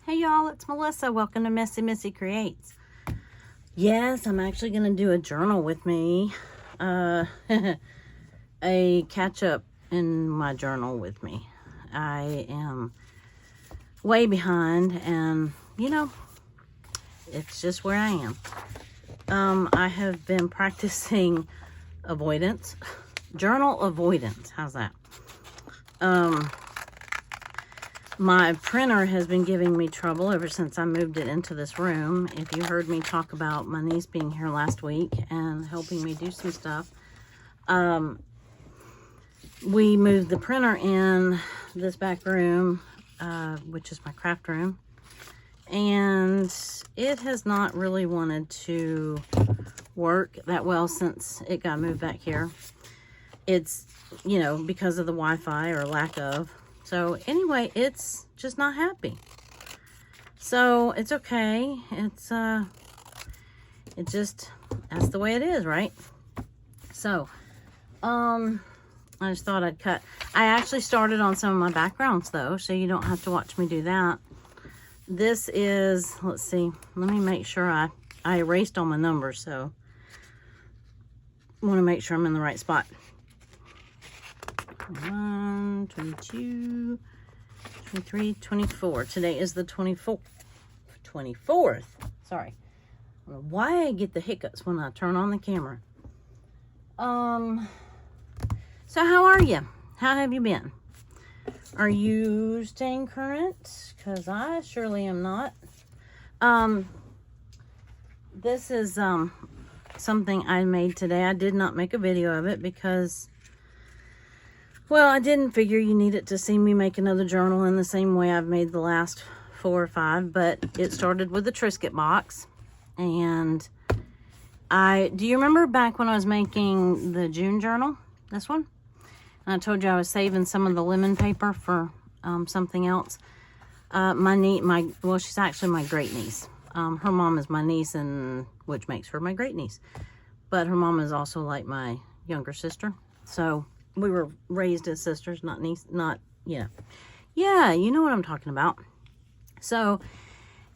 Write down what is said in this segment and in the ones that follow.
Hey y'all, it's Melissa. Welcome to Messy Missy Creates. Yes, I'm actually going to do a journal with me. A catch up in my journal with me. I am way behind and, it's just where I am. I have been practicing avoidance. Journal avoidance. How's that? My printer has been giving me trouble ever since I moved it into this room. If you heard me talk about my niece being here last week and helping me do some stuff, we moved the printer in this back room, which is my craft room, and it has not really wanted to work that well since it got moved back here. It's, because of the Wi-Fi or lack of. So anyway, it's just not happy. So it's okay. It's that's the way it is, right? So, I just thought I'd cut. I actually started on some of my backgrounds though, so you don't have to watch me do that. This is, let's see, let me make sure I erased all my numbers, so I want to make sure I'm in the right spot. 21, 22, 23, 24. Today is the 24th. Sorry. I don't know why I get the hiccups when I turn on the camera. So how are you? How have you been? Are you staying current? Because I surely am not. This is something I made today. I did not make a video of it because, well, I didn't figure you needed to see me make another journal in the same way I've made the last 4 or 5, but it started with the Triscuit box. And do you remember back when I was making the June journal, this one? And I told you I was saving some of the lemon paper for something else. Well, she's actually my great niece. Her mom is my niece, and which makes her my great niece. But her mom is also like my younger sister. So we were raised as sisters, not yeah, you know what I'm talking about. So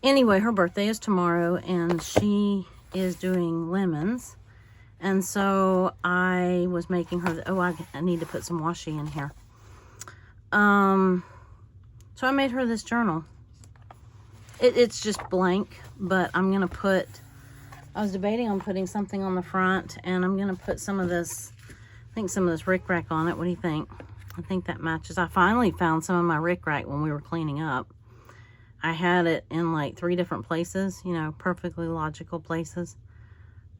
anyway, her birthday is tomorrow and she is doing lemons. And so I was making her, I need to put some washi in here. So I made her this journal. It's just blank, but I'm going to I was debating on putting something on the front, and I'm going to put some of this rickrack on it. What do you think? I think that matches. I finally found some of my rickrack when we were cleaning up. I had it in like 3 different places, perfectly logical places.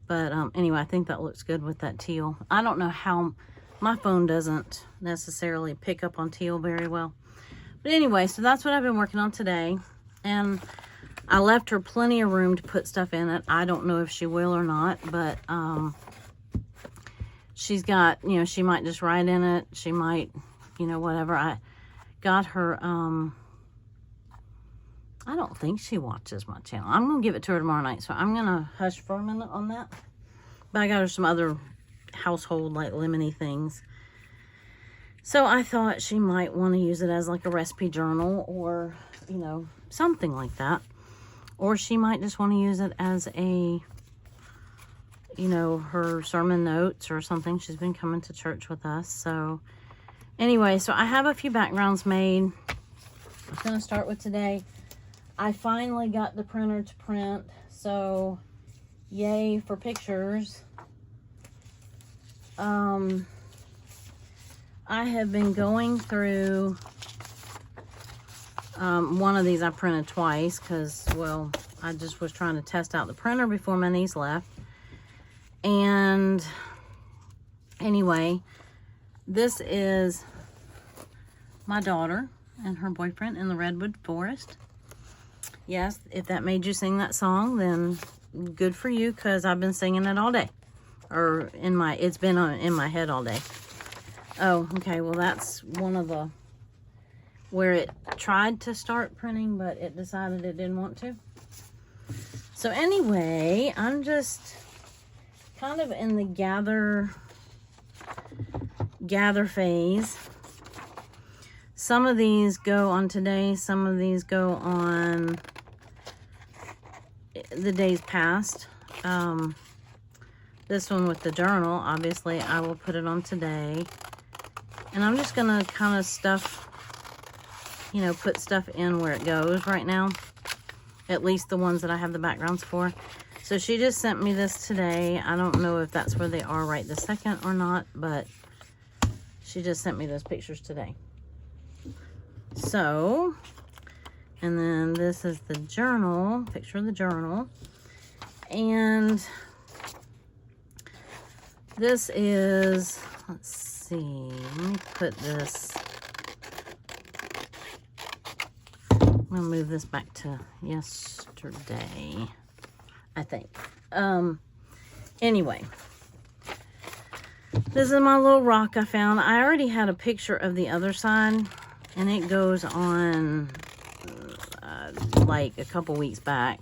But anyway, I think that looks good with that teal. I don't know how, my phone doesn't necessarily pick up on teal very well. But anyway, so that's what I've been working on today. And I left her plenty of room to put stuff in it. I don't know if she will or not, but she's got, she might just write in it. She might, whatever. I got her, I don't think she watches my channel. I'm going to give it to her tomorrow night, so I'm going to hush for a minute on that. But I got her some other household, like, lemony things. So I thought she might want to use it as, like, a recipe journal or, something like that. Or she might just want to use it as a, her sermon notes or something. She's been coming to church with us. So anyway, so I have a few backgrounds made. I'm going to start with today. I finally got the printer to print, so yay for pictures. I have been going through one of these. I printed twice because, well, I just was trying to test out the printer before my niece left. And anyway, this is my daughter and her boyfriend in the redwood forest. Yes, if that made you sing that song, then good for you, because I've been singing it all day. Or it's been in my head all day. Oh, okay, well that's one of the, where it tried to start printing, but it decided it didn't want to. So anyway, I'm just kind of in the gather phase. Some of these go on today. Some of these go on the days past. This one with the journal, obviously, I will put it on today. And I'm just going to kind of stuff, you know, put stuff in where it goes right now. At least the ones that I have the backgrounds for. So she just sent me this today. I don't know if that's where they are right this second or not, but she just sent me those pictures today. So, and then this is the journal, picture of the journal. And this is, let's see, let me put this, I'm gonna move this back to yesterday, I think. Anyway, this is my little rock I found. I already had a picture of the other side, and it goes on like a couple weeks back.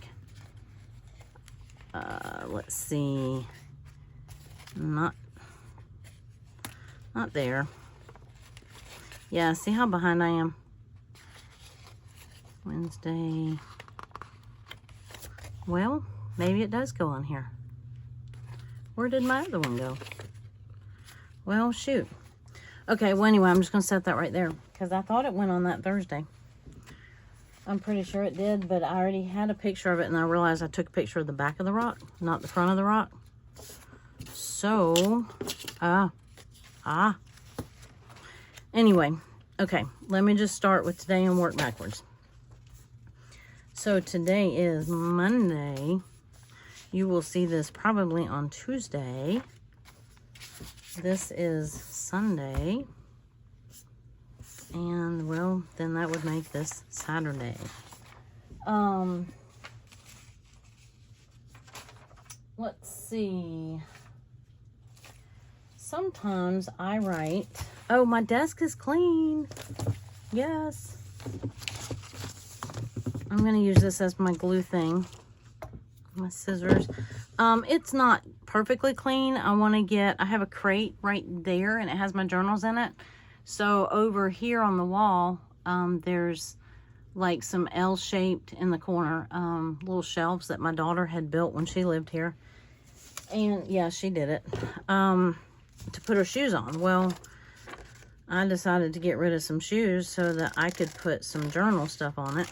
Let's see. Not there. Yeah, see how behind I am? Wednesday. Well, maybe it does go on here. Where did my other one go? Well, shoot. Okay, well, anyway, I'm just going to set that right there because I thought it went on that Thursday. I'm pretty sure it did, but I already had a picture of it, and I realized I took a picture of the back of the rock, not the front of the rock. So, anyway, okay, let me just start with today and work backwards. So today is Monday. You will see this probably on Tuesday. This is Sunday. And, well, then that would make this Saturday. Let's see. Sometimes I write. Oh, my desk is clean. Yes. I'm going to use this as my glue thing. My scissors. It's not perfectly clean. I have a crate right there, and it has my journals in it. So over here on the wall, there's like some L-shaped in the corner, little shelves that my daughter had built when she lived here. And yeah, she did it, to put her shoes on. Well, I decided to get rid of some shoes so that I could put some journal stuff on it.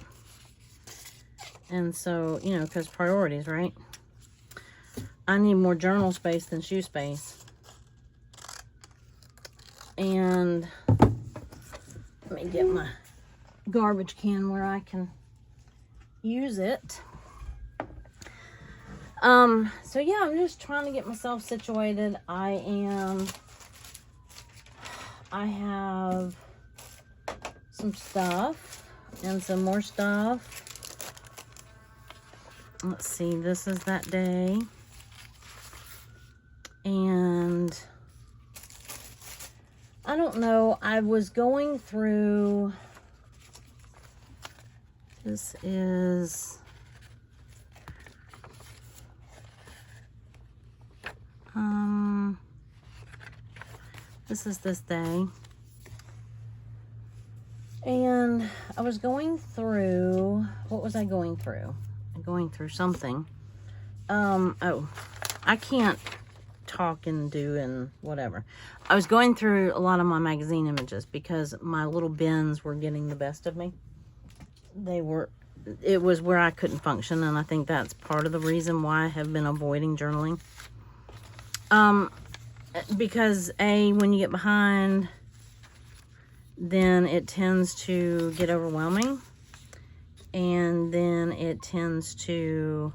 And so, you know, because priorities, right? I need more journal space than shoe space. And let me get my garbage can where I can use it. So yeah, I'm just trying to get myself situated. I have some stuff and some more stuff. Let's see, this is that day. And I don't know, I was going through, this is, this day. And I was going through, what was I going through? I'm going through something. Oh, I can't talk and do and whatever. I was going through a lot of my magazine images because my little bins were getting the best of me. It was where I couldn't function, and I think that's part of the reason why I have been avoiding journaling. Because when you get behind, then it tends to get overwhelming, and then it tends to,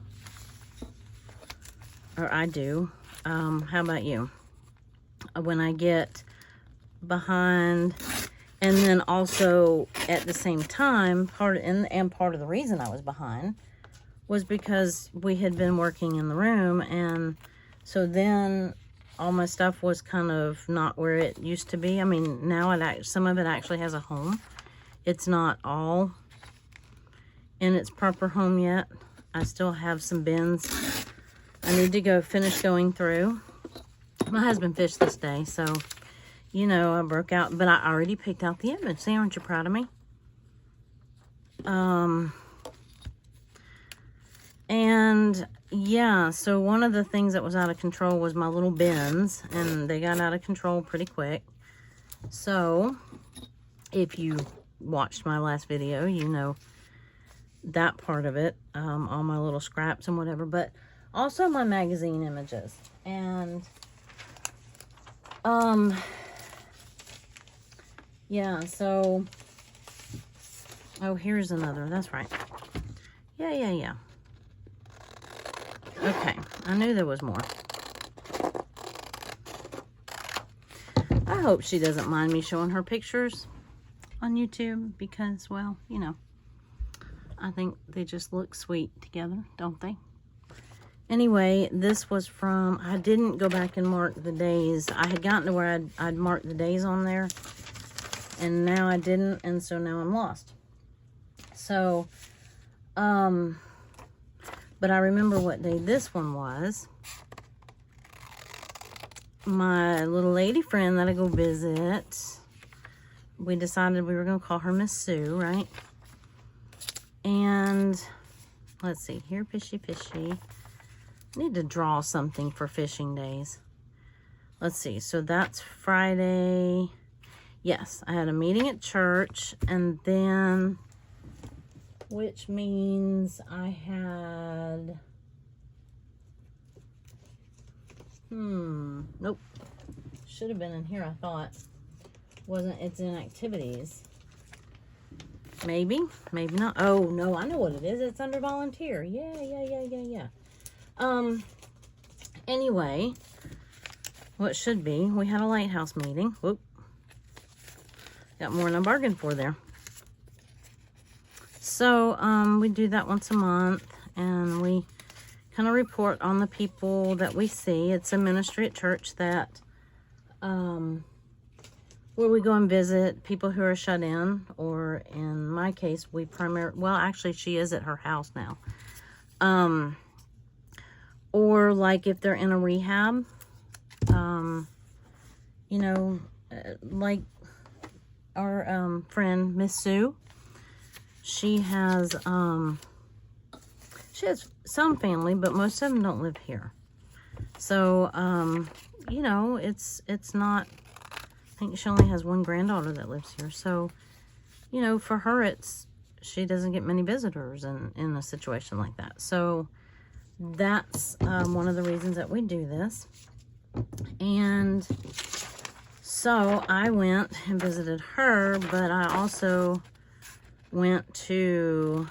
or I do. How about you? When I get behind, and then also at the same time, part of the reason I was behind was because we had been working in the room, and so then all my stuff was kind of not where it used to be. I mean, now some of it actually has a home. It's not all in its proper home yet. I still have some bins I need to finish going through. My husband fished this day, so you know, I broke out, but I already picked out the image. See, aren't you proud of me? And yeah, so one of the things that was out of control was my little bins, and they got out of control pretty quick. So if you watched my last video, you know that part of it, all my little scraps and whatever, but also my magazine images. And yeah, so oh, here's another. That's right. Yeah. Okay, I knew there was more. I hope she doesn't mind me showing her pictures on YouTube because, well, you know, I think they just look sweet together, don't they? Anyway, this was from, I didn't go back and mark the days. I had gotten to where I'd marked the days on there, and now I didn't, and so now I'm lost. So, but I remember what day this one was. My little lady friend that I go visit, we decided we were going to call her Miss Sue, right? And let's see, here, fishy. I need to draw something for fishing days. Let's see, so that's Friday. Yes, I had a meeting at church, and then, which means I had, nope, should have been in here, I thought. Wasn't, it's in activities. Maybe not. Oh, no, I know what it is. It's under volunteer. Yeah. Anyway, what should be, we had a lighthouse meeting. Whoop. Got more than I bargained for there. So, we do that once a month, and we kind of report on the people that we see. It's a ministry at church that, where we go and visit people who are shut in, or in my case, well, actually, she is at her house now. Or like if they're in a rehab, you know, like our friend, Miss Sue, she has some family, but most of them don't live here. So, you know, it's not, I think she only has one granddaughter that lives here. So, you know, for her, she doesn't get many visitors in a situation like that. So that's one of the reasons that we do this. And so I went and visited her, but I also went to,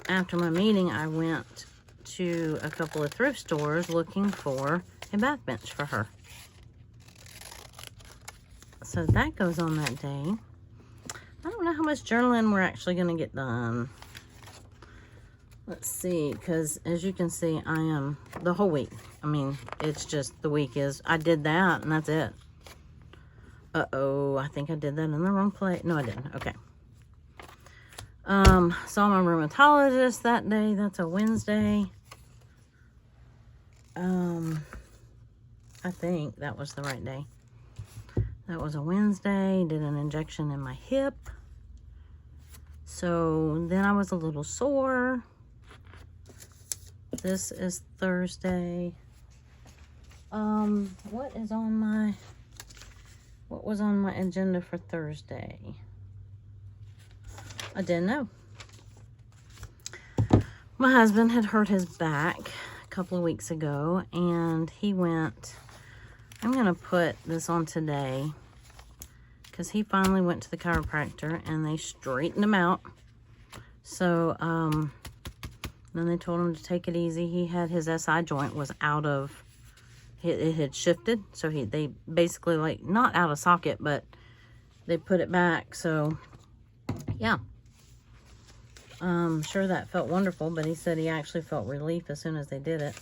after my meeting, I went to a couple of thrift stores looking for a bath bench for her. So that goes on that day. I don't know how much journaling we're actually going to get done. Let's see, because as you can see, I am the whole week. I mean, it's just the week is, I did that and that's it. Uh-oh, I think I did that in the wrong place. No, I didn't. Okay. Saw my rheumatologist that day. That's a Wednesday. I think that was the right day. That was a Wednesday. Did an injection in my hip. So then I was a little sore. This is Thursday. What was on my agenda for Thursday? I didn't know. My husband had hurt his back a couple of weeks ago, and he went, I'm going to put this on today, because he finally went to the chiropractor, and they straightened him out. So, then they told him to take it easy. He had his SI joint was out of, it had shifted. So they basically, like, not out of socket, but they put it back. So, yeah. Sure that felt wonderful, but he said he actually felt relief as soon as they did it.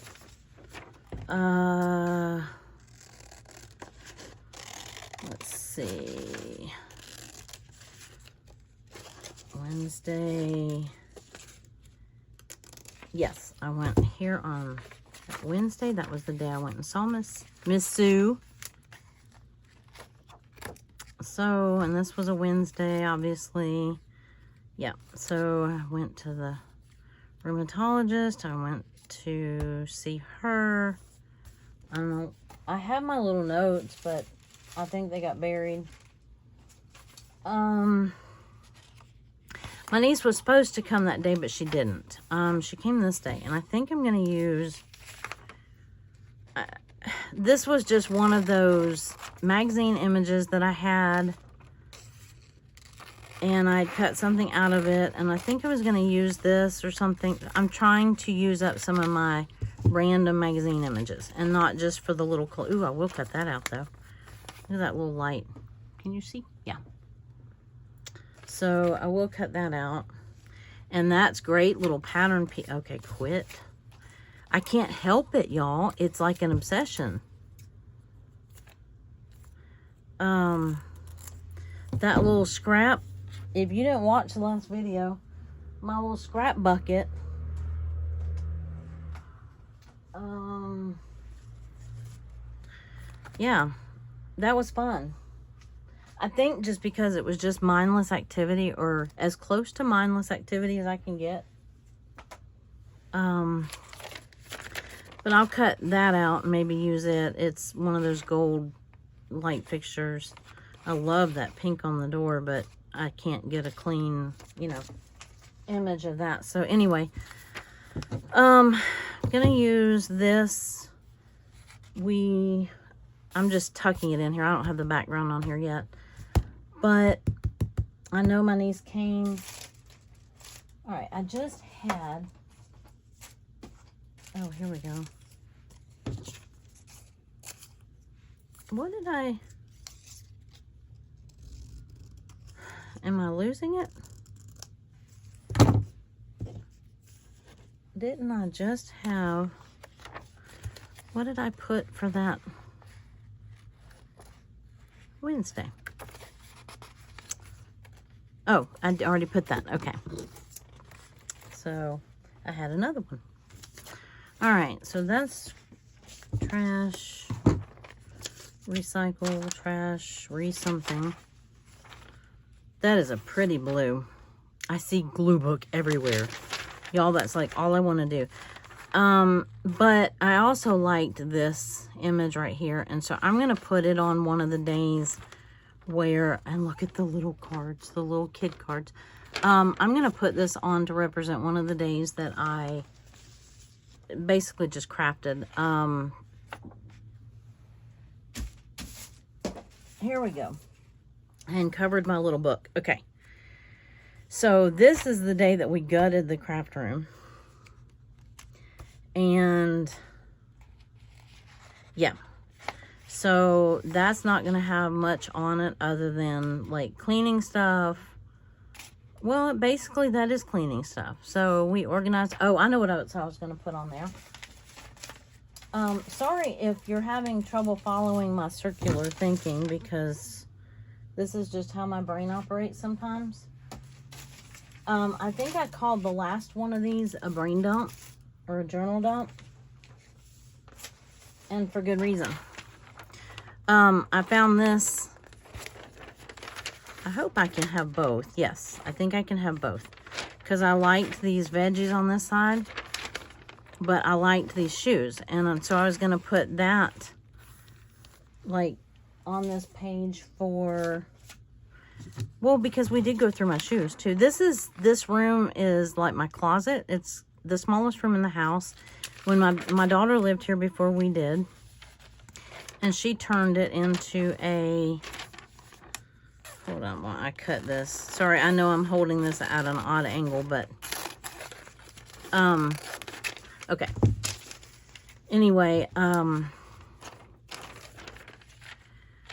Let's see. Wednesday. Yes, I went here on Wednesday. That was the day I went and saw Miss Sue. So, and this was a Wednesday, obviously. Yeah, so I went to the rheumatologist. I went to see her. I don't know. I have my little notes, but I think they got buried. My niece was supposed to come that day, but she didn't. She came this day, and I think I'm going to use... this was just one of those magazine images that I had, and I cut something out of it, and I think I was going to use this or something. I'm trying to use up some of my random magazine images, and not just for the little... Ooh, I will cut that out, though. Look at that little light. Can you see? Yeah. So I will cut that out. And that's great little pattern piece. Okay, quit. I can't help it, y'all. It's like an obsession. That little scrap, if you didn't watch the last video, my little scrap bucket, yeah, that was fun. I think just because it was just mindless activity, or as close to mindless activity as I can get. But I'll cut that out and maybe use it. It's one of those gold light fixtures. I love that pink on the door, but I can't get a clean, you know, image of that. So anyway, I'm gonna use this. I'm just tucking it in here. I don't have the background on here yet. But I know my niece came. All right, I just had... Oh, here we go. What did I... Am I losing it? Didn't I just have... What did I put for that Wednesday? Oh, I already put that. Okay. So, I had another one. All right, so that's trash, recycle, trash, re-something. That is a pretty blue. I see glue book everywhere. Y'all, that's like all I want to do. But I also liked this image right here. And so I'm going to put it on one of the days where, and look at the little cards, the little kid cards. I'm going to put this on to represent one of the days that I basically just crafted. Here we go. And covered my little book. Okay. So this is the day that we gutted the craft room. And yeah. So that's not going to have much on it other than like cleaning stuff. Well, basically that is cleaning stuff. So we organized. Oh, I know what else I was going to put on there. Sorry if you're having trouble following my circular thinking, because this is just how my brain operates sometimes. I think I called the last one of these a brain dump or a journal dump. And for good reason. I found this. I hope I can have both. Yes, I think I can have both. Because I liked these veggies on this side. But I liked these shoes. And so I was going to put that like on this page for... Well, because we did go through my shoes too. This room is like my closet. It's the smallest room in the house. When my daughter lived here before we did. And she turned it into a... Hold on while I cut this. Sorry, I know I'm holding this at an odd angle, but... Okay. Anyway,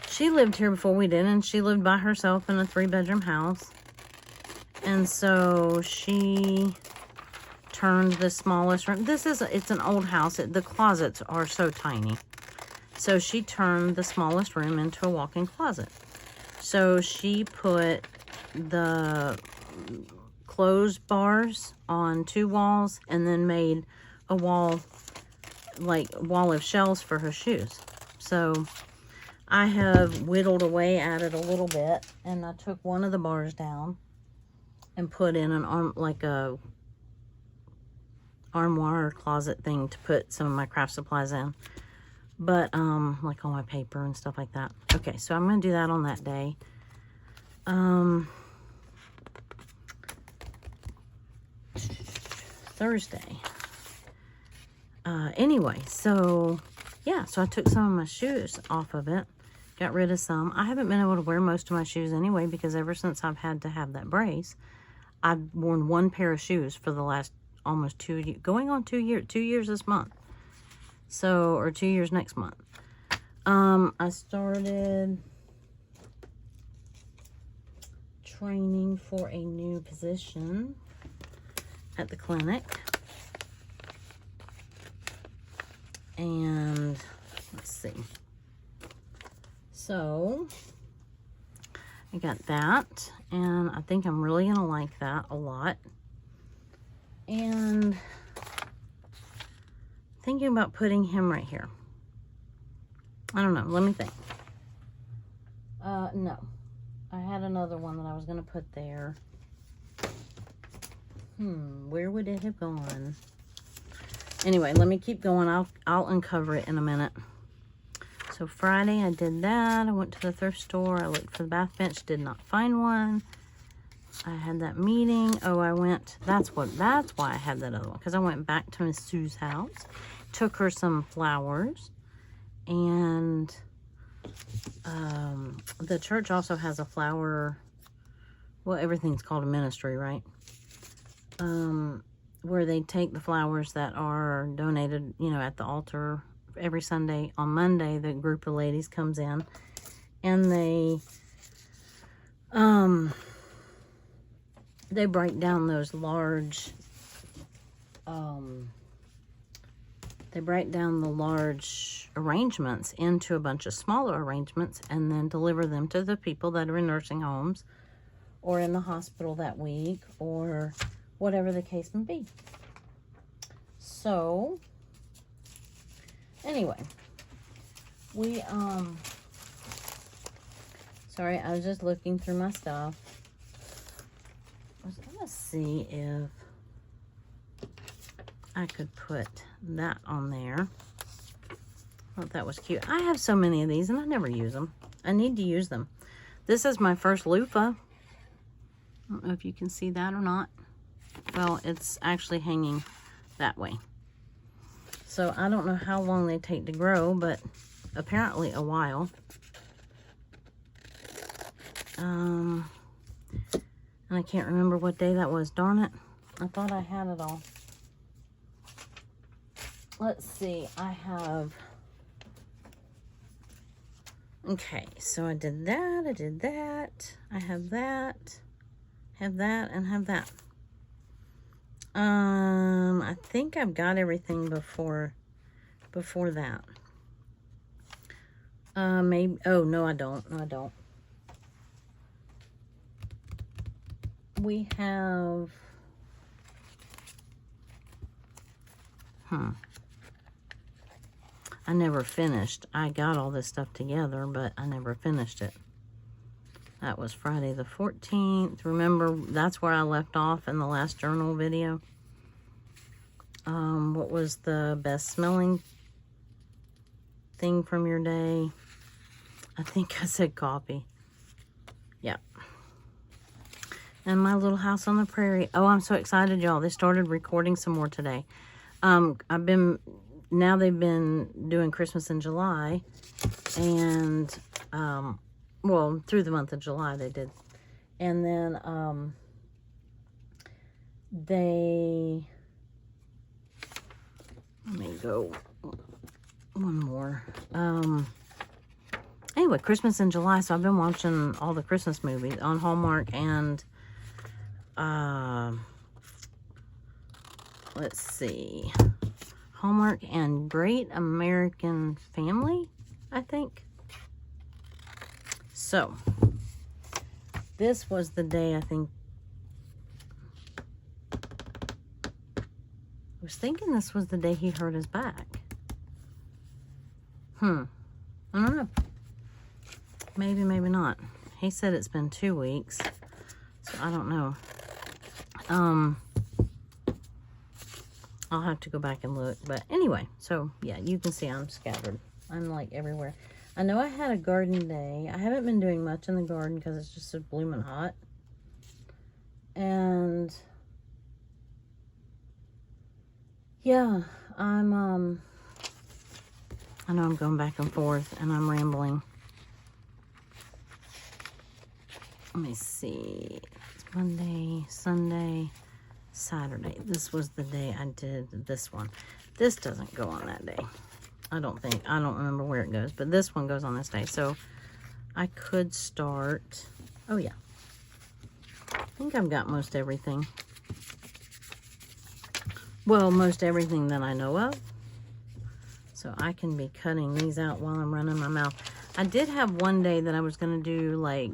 she lived here before we did, and she lived by herself in a 3-bedroom house. And so she turned the smallest room. It's an old house. The closets are so tiny. So she turned the smallest room into a walk-in closet. So she put the clothes bars on 2 walls and then made a wall of shelves for her shoes. So I have whittled away at it a little bit, and I took one of the bars down and put in an armoire closet thing to put some of my craft supplies in. But, like all my paper and stuff like that. Okay, so I'm going to do that on that day. Thursday. Anyway, so, yeah, so I took some of my shoes off of it. Got rid of some. I haven't been able to wear most of my shoes anyway, because ever since I've had to have that brace, I've worn one pair of shoes for the last almost 2 years, going on 2 years, 2 years this month. So, or 2 years next month. I started training for a new position at the clinic. And let's see. So, I got that, and I think I'm really gonna like that a lot. And thinking about putting him right here. I don't know. Let me think. No. I had another one that I was going to put there. Where would it have gone? Anyway, let me keep going. I'll uncover it in a minute. So Friday I did that. I went to the thrift store. I looked for the bath bench. Did not find one. I had that meeting. Oh, I went. That's why I had that other one. Because I went back to Miss Sue's house. Took her some flowers. And the church also has a flower. Well, everything's called a ministry, right? Where they take the flowers that are donated, you know, at the altar every Sunday. On Monday, the group of ladies comes in. And they break down those large, they break down the large arrangements into a bunch of smaller arrangements and then deliver them to the people that are in nursing homes or in the hospital that week or whatever the case may be. So, anyway, we, sorry, I was just looking through my stuff. I was going to see if I could put that on there. I thought that was cute. I have so many of these and I never use them. I need to use them. This is my first loofah. I don't know if you can see that or not. Well, it's actually hanging that way. So I don't know how long they take to grow, but apparently a while. And I can't remember what day that was. Darn it. I thought I had it all. Let's see. I have... Okay, so I did that. I did that. I have that. Have that and have that. I think I've got everything before that. Maybe... Oh, no, I don't. No, I don't. We have... I never finished. I got all this stuff together, but I never finished it. That was Friday the 14th. Remember, that's where I left off in the last journal video. What was the best smelling thing from your day? I think I said coffee. Yep. And my little house on the prairie. Oh, I'm so excited, y'all. They started recording some more today. Now they've been doing Christmas in July. And, well, through the month of July they did. And then, let me go one more. Anyway, Christmas in July. So I've been watching all the Christmas movies on Hallmark and, let's see, Hallmark and Great American Family, I think. So, this was the day, I think, I was thinking this was the day he hurt his back. I don't know. Maybe, maybe not. He said it's been 2 weeks, so I don't know. I'll have to go back and look. But anyway, so yeah, you can see I'm scattered. I'm like everywhere. I know I had a garden day. I haven't been doing much in the garden because it's just so blooming hot. And yeah, I know I'm going back and forth and I'm rambling. Let me see. It's Monday, Sunday, Saturday. This was the day I did this one. This doesn't go on that day. I don't think. I don't remember where it goes, but this one goes on this day. So I could start. Oh, yeah. I think I've got most everything. Well, most everything that I know of. So I can be cutting these out while I'm running my mouth. I did have one day that I was going to do, like,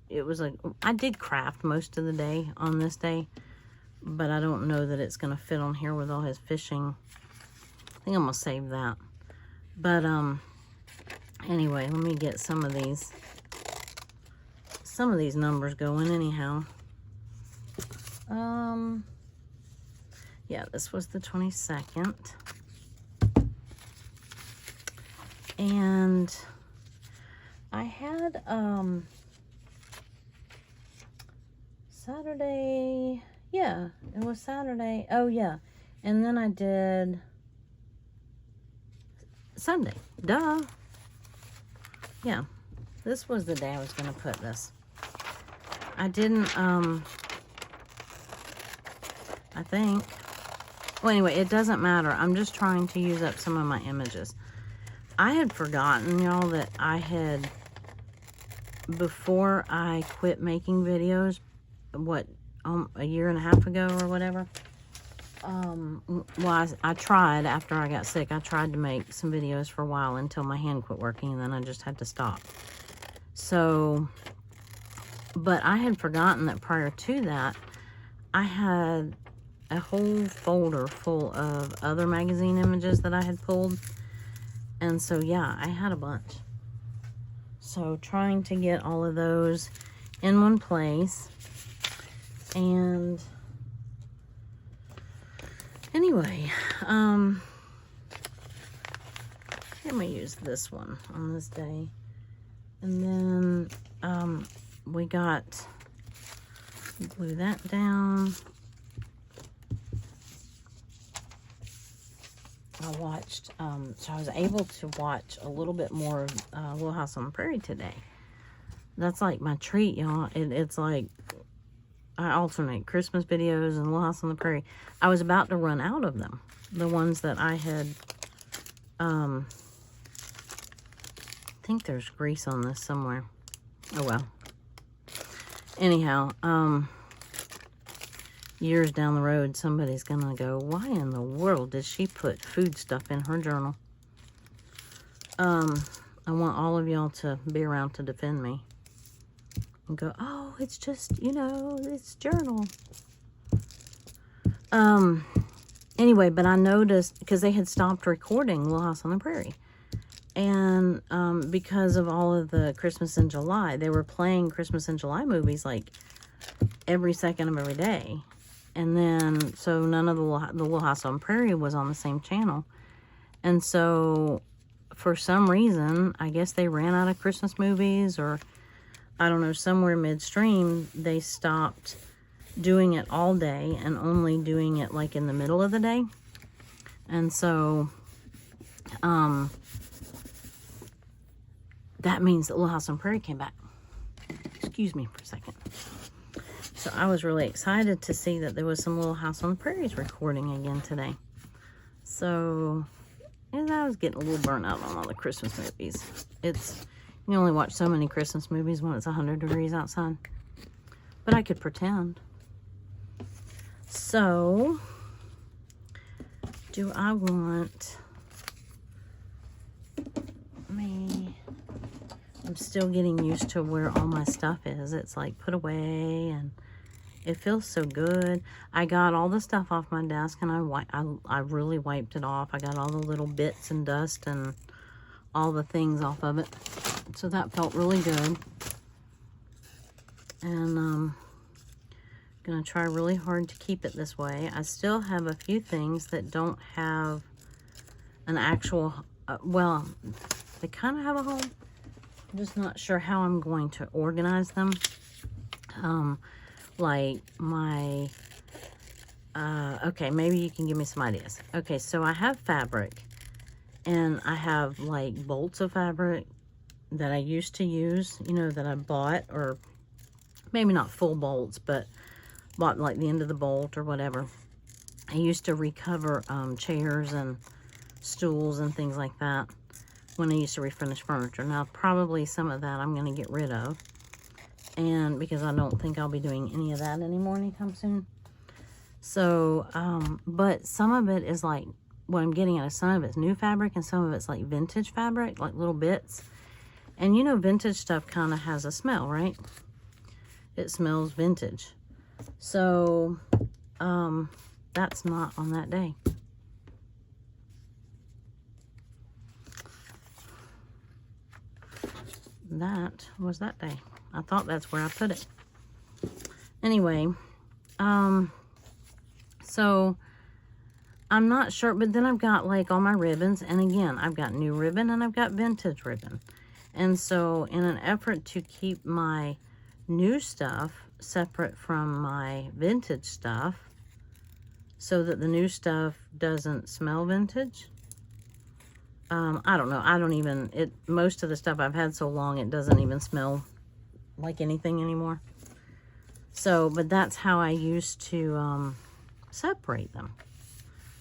it was like, I did craft most of the day on this day. But I don't know that it's going to fit on here with all his fishing. I think I'm going to save that. But, anyway, let me get some of these numbers going anyhow. Yeah, this was the 22nd. And I had, Saturday, yeah, it was Saturday. Oh, yeah. And then I did Sunday. Duh. Yeah. This was the day I was going to put this. I didn't, I think. Well, anyway, it doesn't matter. I'm just trying to use up some of my images. I had forgotten, y'all, that I had, before I quit making videos, what, a year and a half ago or whatever, well, I tried, after I got sick, I tried to make some videos for a while until my hand quit working, and then I just had to stop. So, but I had forgotten that prior to that, I had a whole folder full of other magazine images that I had pulled. And so, yeah, I had a bunch. So, trying to get all of those in one place. And anyway, let me use this one on this day. And then we got, glue that down. I watched, so I was able to watch a little bit more of Little House on the Prairie today. That's like my treat, y'all. It's like, I alternate Christmas videos and Little House on the Prairie. I was about to run out of them. The ones that I had, I think there's grease on this somewhere. Oh, well. Anyhow, years down the road, somebody's gonna go, why in the world did she put food stuff in her journal? I want all of y'all to be around to defend me. And go, oh, it's just, you know, it's journal. Anyway, but I noticed, because they had stopped recording Little House on the Prairie. And because of all of the Christmas in July, they were playing Christmas in July movies like every second of every day. And then, so none of the Little House on the Prairie was on the same channel. And so, for some reason, I guess they ran out of Christmas movies, or I don't know, somewhere midstream, they stopped doing it all day and only doing it like in the middle of the day. And so, that means that Little House on the Prairie came back. Excuse me for a second. So I was really excited to see that there was some Little House on the Prairie's recording again today. So, and I was getting a little burnt out on all the Christmas movies. You only watch so many Christmas movies when it's 100 degrees outside. But I could pretend. So, do I want me... I'm still getting used to where all my stuff is. It's like put away, and it feels so good. I got all the stuff off my desk, and I really wiped it off. I got all the little bits and dust and all the things off of it. So that felt really good. And gonna try really hard to keep it this way. I still have a few things that don't have an actual, well, they kind of have a home. I'm just not sure how I'm going to organize them. Like my, okay, maybe you can give me some ideas. Okay, so I have fabric, and I have like bolts of fabric that I used to use, you know, that I bought, or maybe not full bolts, but bought like the end of the bolt or whatever. I used to recover chairs and stools and things like that when I used to refurnish furniture. Now, probably some of that I'm going to get rid of, and because I don't think I'll be doing any of that anymore anytime soon. So, but some of it is like, what I'm getting at is some of it's new fabric and some of it's like vintage fabric, like little bits. And you know, vintage stuff kind of has a smell, right? It smells vintage. So, that's not on that day. That was that day. I thought that's where I put it. Anyway, so I'm not sure, but then I've got like all my ribbons, and again, I've got new ribbon and I've got vintage ribbon. And so in an effort to keep my new stuff separate from my vintage stuff, so that the new stuff doesn't smell vintage, I don't know. I don't even, most of the stuff I've had so long, it doesn't even smell like anything anymore. So, but that's how I used to separate them.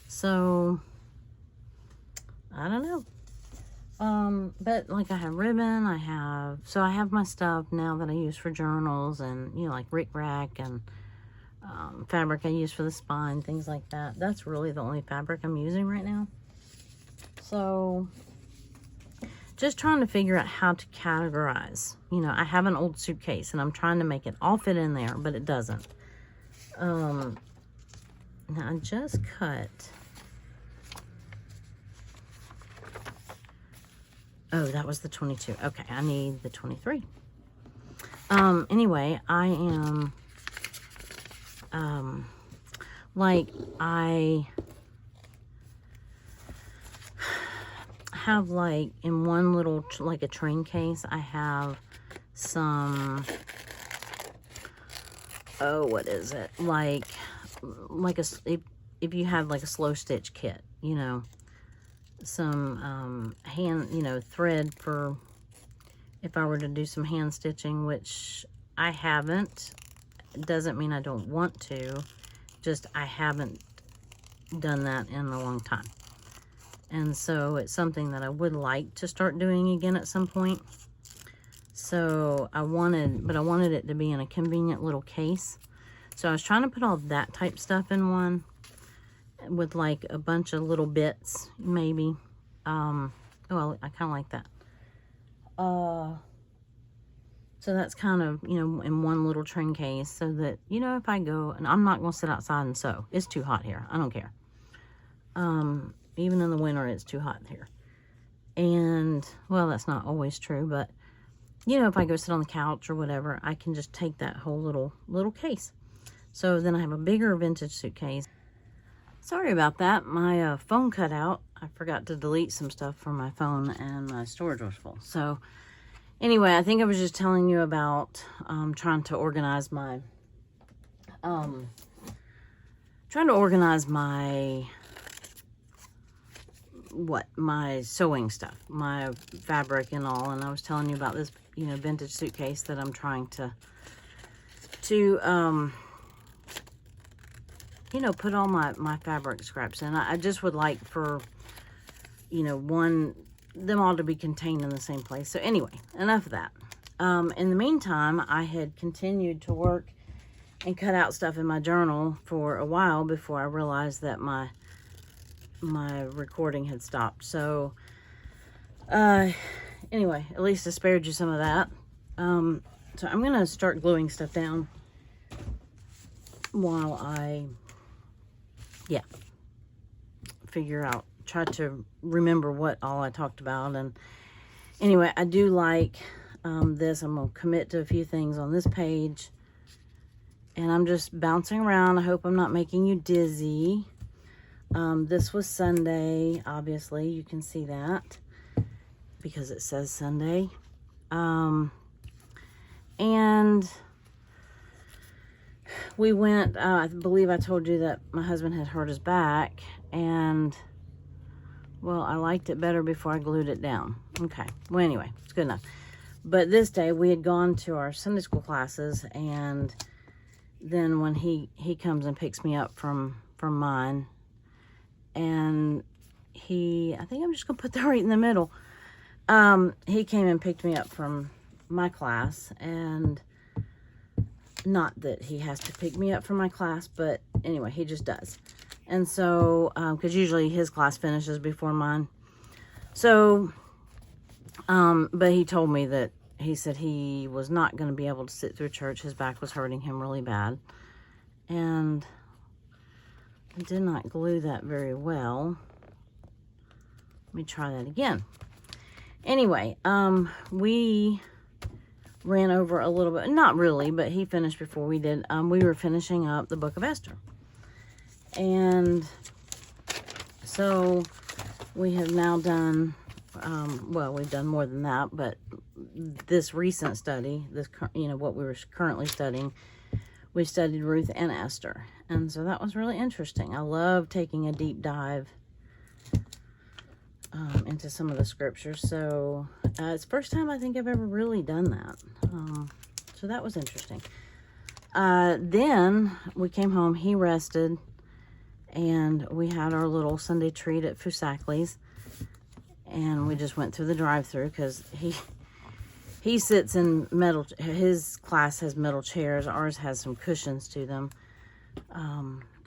So, I don't know. But like I have ribbon, I have my stuff now that I use for journals, and, you know, like Rick Rack and fabric I use for the spine, things like that. That's really the only fabric I'm using right now. So, just trying to figure out how to categorize. You know, I have an old suitcase, and I'm trying to make it all fit in there, but it doesn't. Now, I just cut... Oh, that was the 22. Okay, I need the 23. Anyway, I am... like, I have, like, in one little, like a train case, I have some, oh, what is it? Like if you have, like, a slow stitch kit, you know, some, hand, you know, thread for if I were to do some hand stitching, which I haven't. It doesn't mean I don't want to, just I haven't done that in a long time. And so it's something that I would like to start doing again at some point. So I wanted it to be in a convenient little case. So I was trying to put all that type stuff in one with like a bunch of little bits, maybe. Oh, I kind of like that. So that's kind of, you know, in one little train case, so that, you know, if I go, and I'm not going to sit outside and sew. It's too hot here. I don't care. Even in the winter, it's too hot here. And, well, that's not always true, but, you know, if I go sit on the couch or whatever, I can just take that whole little case. So then I have a bigger vintage suitcase. Sorry about that. My phone cut out. I forgot to delete some stuff from my phone, and my storage was full. So, anyway, I think I was just telling you about trying to organize my my sewing stuff, my fabric and all. And I was telling you about this, you know, vintage suitcase that I'm trying to you know, put all my fabric scraps in. I just would like for, you know, them all to be contained in the same place. So anyway, enough of that. In the meantime, I had continued to work and cut out stuff in my journal for a while before I realized that my recording had stopped. So anyway, at least I spared you some of that. So I'm gonna start gluing stuff down while I try to remember what all I talked about. And Anyway, I do like this. I'm going to commit to a few things on this page. And I'm just bouncing around. I hope I'm not making you dizzy. This was Sunday, obviously. You can see that because it says Sunday. And we went, I believe I told you that my husband had hurt his back. And, well, I liked it better before I glued it down. Okay. Well, anyway, it's good enough. But this day, we had gone to our Sunday school classes, and then when he comes and picks me up from mine, and I think I'm just gonna put that right in the middle. He came and picked me up from my class, and not that he has to pick me up from my class, but anyway, he just does. And so, because usually his class finishes before mine. So, but he told me that he said he was not going to be able to sit through church. His back was hurting him really bad. And I did not glue that very well. Let me try that again. Anyway, we ran over a little bit. Not really, but he finished before we did. We were finishing up the book of Esther. And so we have now done, well, we've done more than that, but this recent study, what we were currently studying, we studied Ruth and Esther. And so that was really interesting. I love taking a deep dive into some of the scriptures. So it's the first time I think I've ever really done that. So that was interesting. Then we came home, he rested, and we had our little Sunday treat at Fusakli's. And we just went through the drive-thru because he sits in metal. His class has metal chairs. Ours has some cushions to them.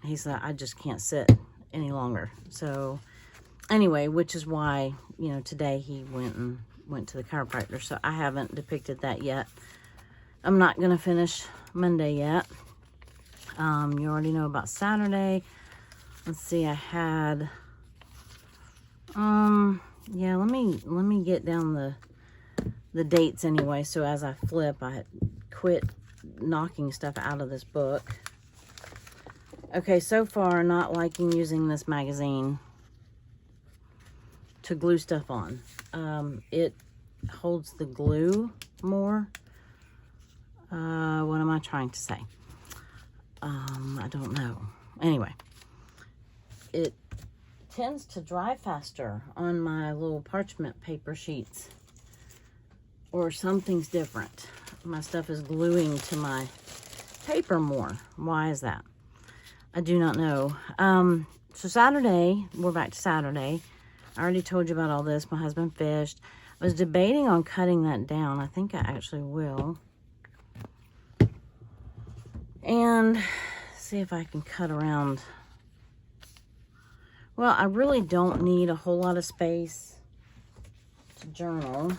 He said, I just can't sit any longer. So anyway, which is why, today he went to the chiropractor. So I haven't depicted that yet. I'm not going to finish Monday yet. You already know about Saturday. Let's see, I had, yeah, let me get down the dates anyway, so as I flip, I quit knocking stuff out of this book. Okay, so far, not liking using this magazine to glue stuff on. It holds the glue more. What am I trying to say? I don't know. Anyway, it tends to dry faster on my little parchment paper sheets, or something's different. My stuff is gluing to my paper more. Why is that? I do not know. So Saturday, we're back to Saturday. I already told you about all this. My husband fished. I was debating on cutting that down. I think I actually will. And see if I can cut around. Well, I really don't need a whole lot of space to journal.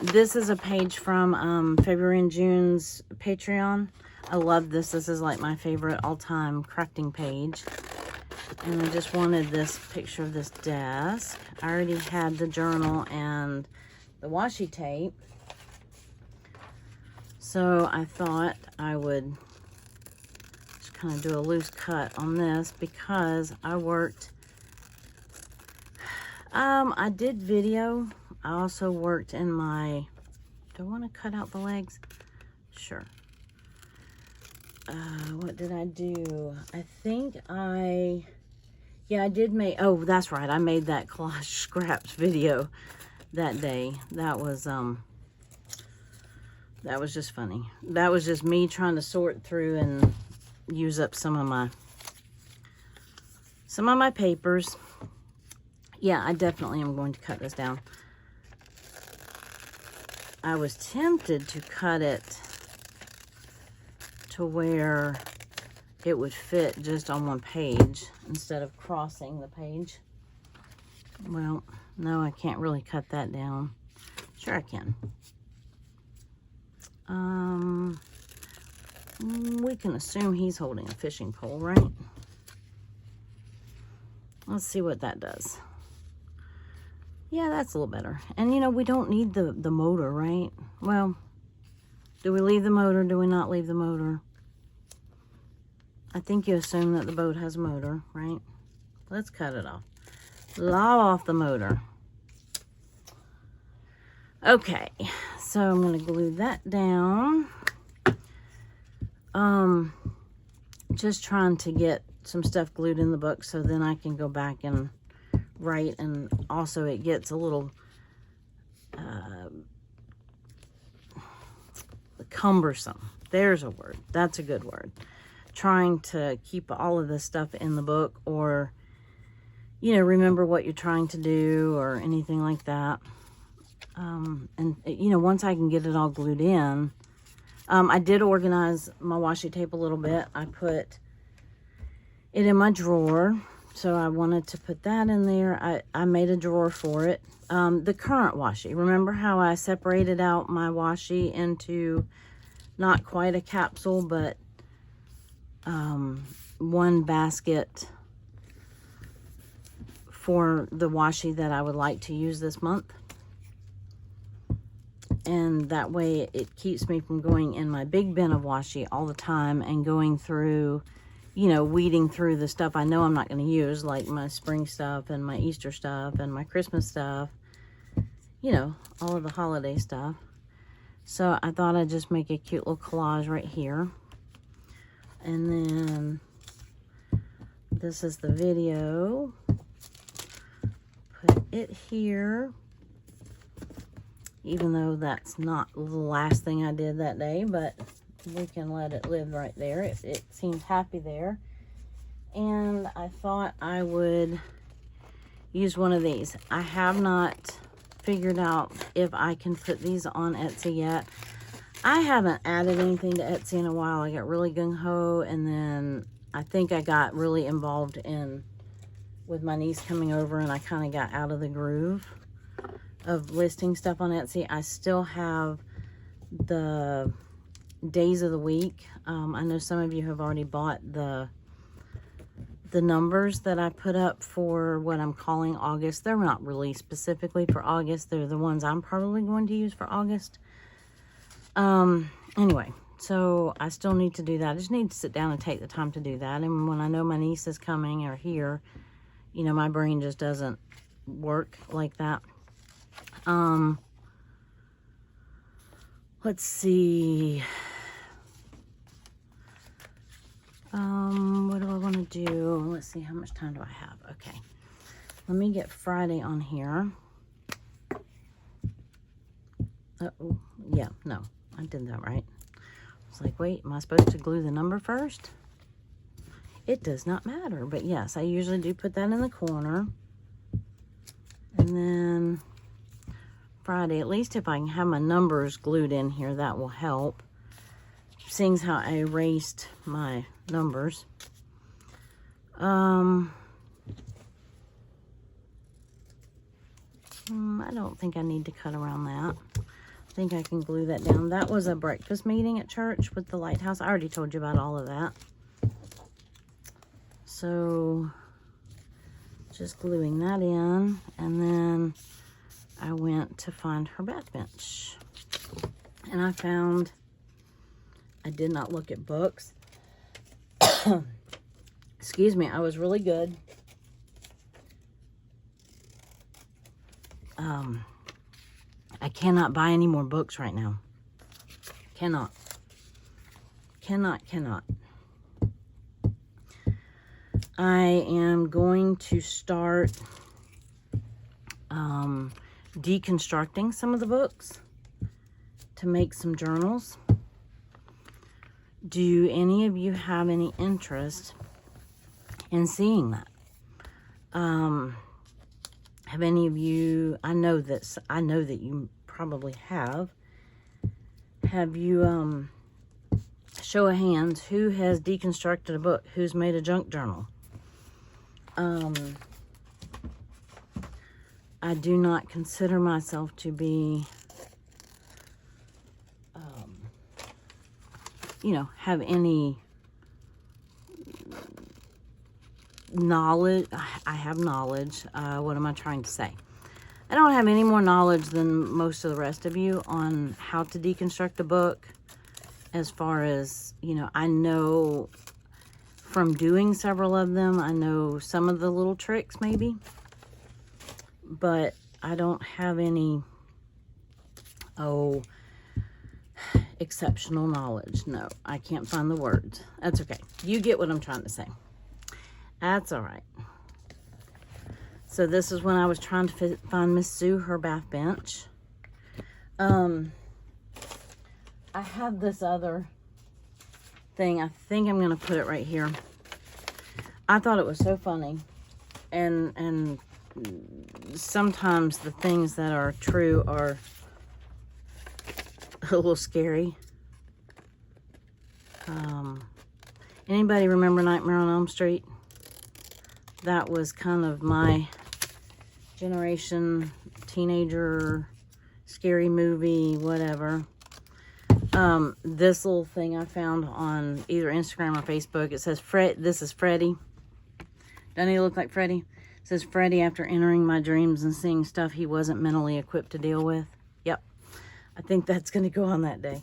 This is a page from February and June's Patreon. I love this. This is like my favorite all-time crafting page. And I just wanted this picture of this desk. I already had the journal and the washi tape. So I thought I would just kind of do a loose cut on this because I worked, I did video. I also worked in my, do I want to cut out the legs? Sure. What did I do? I think I did make, oh, that's right. I made that collage scraps video that day. That was just funny. That was just me trying to sort through and use up some of my papers. Yeah, I definitely am going to cut this down. I was tempted to cut it to where it would fit just on one page instead of crossing the page. Well, no, I can't really cut that down. Sure I can. We can assume he's holding a fishing pole, right? Let's see what that does. Yeah, that's a little better. And, you know, we don't need the motor, right? Well, do we leave the motor? Do we not leave the motor? I think you assume that the boat has a motor, right? Let's cut it off. Lob off the motor. Okay, so I'm going to glue that down. Just trying to get some stuff glued in the book so then I can go back and write, and also it gets a little cumbersome. There's a word. That's a good word. Trying to keep all of this stuff in the book, or, you know, remember what you're trying to do or anything like that. And, you know, once I can get it all glued in, I did organize my washi tape a little bit. I put it in my drawer, so I wanted to put that in there. I made a drawer for it. The current washi. Remember how I separated out my washi into not quite a capsule, but one basket for the washi that I would like to use this month. And that way it keeps me from going in my big bin of washi all the time and going through, you know, weeding through the stuff I know I'm not going to use, like my spring stuff and my Easter stuff and my Christmas stuff, you know, all of the holiday stuff. So I thought I'd just make a cute little collage right here. And then this is the video. Put it here. Even though that's not the last thing I did that day, but we can let it live right there. It seems happy there. And I thought I would use one of these. I have not figured out if I can put these on Etsy yet. I haven't added anything to Etsy in a while. I got really gung-ho, and then I think I got really involved with my niece coming over, and I kind of got out of the groove of listing stuff on Etsy. I still have the days of the week. I know some of you have already bought the numbers that I put up for what I'm calling August. They're not really specifically for August. They're the ones I'm probably going to use for August. Anyway, so I still need to do that. I just need to sit down and take the time to do that. And when I know my niece is coming or here, you know, my brain just doesn't work like that. Let's see. What do I want to do? Let's see, how much time do I have? Okay. Let me get Friday on here. Oh, yeah, no, I did that right. I was like, wait, am I supposed to glue the number first? It does not matter, but yes, I usually do put that in the corner. And then Friday, at least if I can have my numbers glued in here, that will help. Seeing how I erased my numbers. I don't think I need to cut around that. I think I can glue that down. That was a breakfast meeting at church with the lighthouse. I already told you about all of that. So just gluing that in, and then I went to find her bath bench, and I found, I did not look at books. Excuse me, I was really good. I cannot buy any more books right now. Cannot. I am going to start deconstructing some of the books to make some journals. Do any of you have any interest in seeing that? Have any of you, I know that you probably have you, show of hands, who has deconstructed a book? Who's made a junk journal? I do not consider myself to be, you know, have any knowledge. I have knowledge. What am I trying to say? I don't have any more knowledge than most of the rest of you on how to deconstruct a book. As far as, you know, I know from doing several of them, I know some of the little tricks maybe. But I don't have any, exceptional knowledge. No, I can't find the words. That's okay. You get what I'm trying to say. That's all right. So this is when I was trying to find Miss Sue her bath bench. I have this other thing. I think I'm going to put it right here. I thought it was so funny. And sometimes the things that are true are a little scary. Anybody remember Nightmare on Elm Street? That was kind of my generation, teenager, scary movie, whatever. This little thing I found on either Instagram or Facebook. It says, this is Freddy. Doesn't he look like Freddy? It says, Freddy, after entering my dreams and seeing stuff he wasn't mentally equipped to deal with. Yep. I think that's going to go on that day.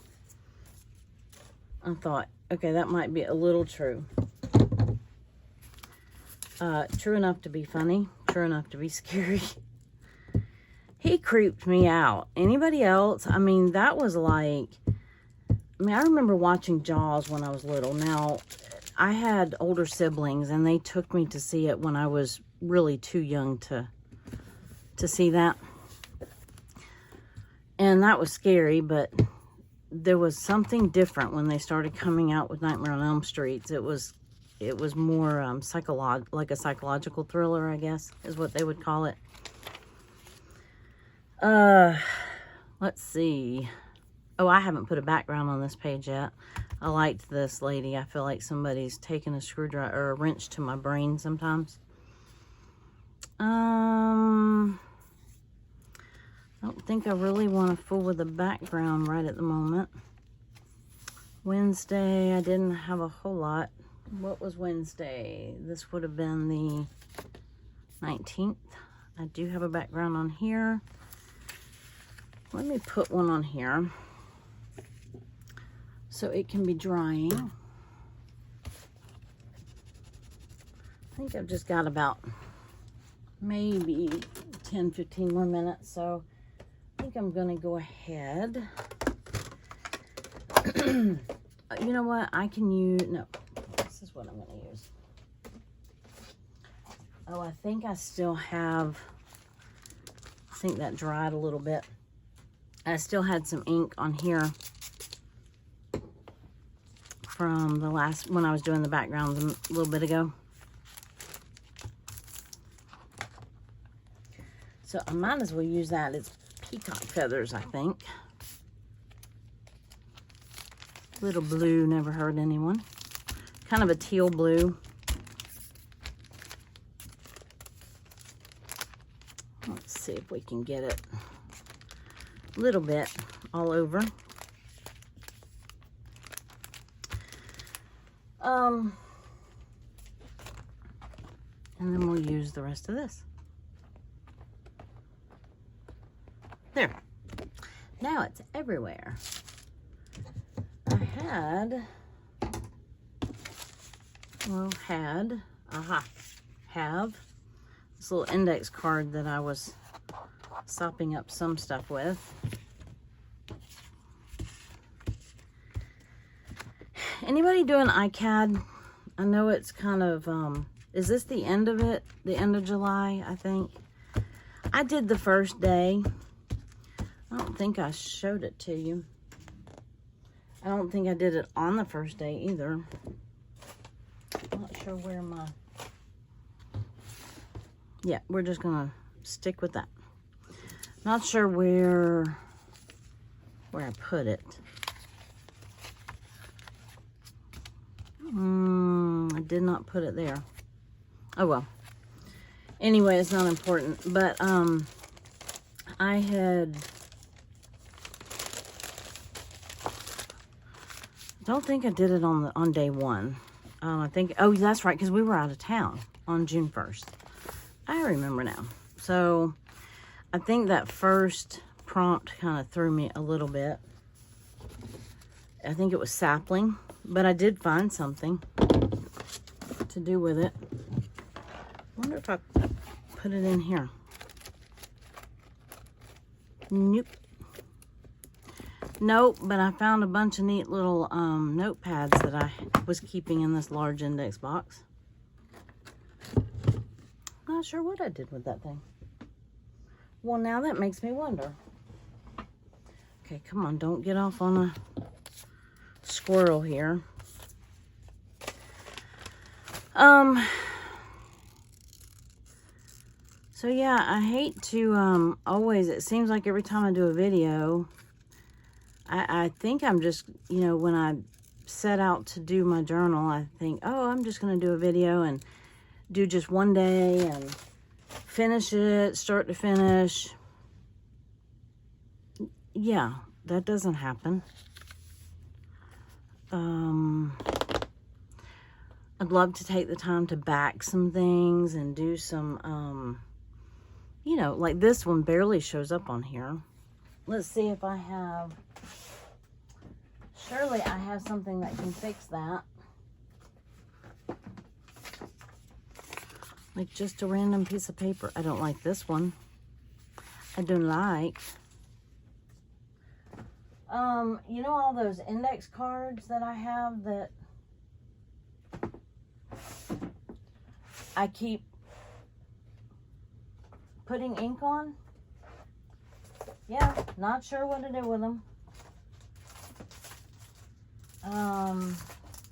I thought, okay, that might be a little true. True enough to be funny. True enough to be scary. He creeped me out. Anybody else? I mean, that was like... I remember watching Jaws when I was little. Now, I had older siblings, and they took me to see it when I was really too young to see that. And that was scary, but there was something different when they started coming out with Nightmare on Elm Street. It was more like a psychological thriller, I guess, is what they would call it. Let's see. Oh, I haven't put a background on this page yet. I liked this lady. I feel like somebody's taken a screwdriver or a wrench to my brain sometimes. I don't think I really want to fool with the background right at the moment. Wednesday, I didn't have a whole lot. What was Wednesday? This would have been the 19th. I do have a background on here. Let me put one on here so it can be drying. I think I've just got about maybe 10-15 more minutes, so I think I'm gonna go ahead. You know what? I can use, no, this is what I'm gonna use. Oh, I think I still have, I think that dried a little bit. I still had some ink on here from the last, when I was doing the background a little bit ago. So I might as well use that. It's peacock feathers, I think. Little blue, never hurt anyone. Kind of a teal blue. Let's see if we can get it a little bit all over. And then we'll use the rest of this. There. Now it's everywhere. I have this little index card that I was sopping up some stuff with. Anybody doing iCAD? I know it's kind of, is this the end of it? The end of July, I think. I did the first day. I don't think I showed it to you. I don't think I did it on the first day either. I'm not sure where my... Yeah, we're just gonna stick with that. Not sure where I put it. I did not put it there. Oh well. Anyway, it's not important. But I had... don't think I did it on day one. I think, oh, that's right, because we were out of town on June 1st. I remember now. So I think that first prompt kind of threw me a little bit. I think it was sapling, but I did find something to do with it. I wonder if I put it in here. Nope. Nope, but I found a bunch of neat little notepads that I was keeping in this large index box. Not sure what I did with that thing. Well, now that makes me wonder. Okay, come on, don't get off on a squirrel here. So yeah, I hate to always, it seems like every time I do a video, I think I'm just, you know, when I set out to do my journal, I think, oh, I'm just going to do a video and do just one day and finish it, start to finish. Yeah, that doesn't happen. I'd love to take the time to back some things and do some, you know, like this one barely shows up on here. Let's see if I have, surely I have something that can fix that. Like just a random piece of paper. I don't like this one. I don't like. You know all those index cards that I have that I keep putting ink on? Yeah, not sure what to do with them.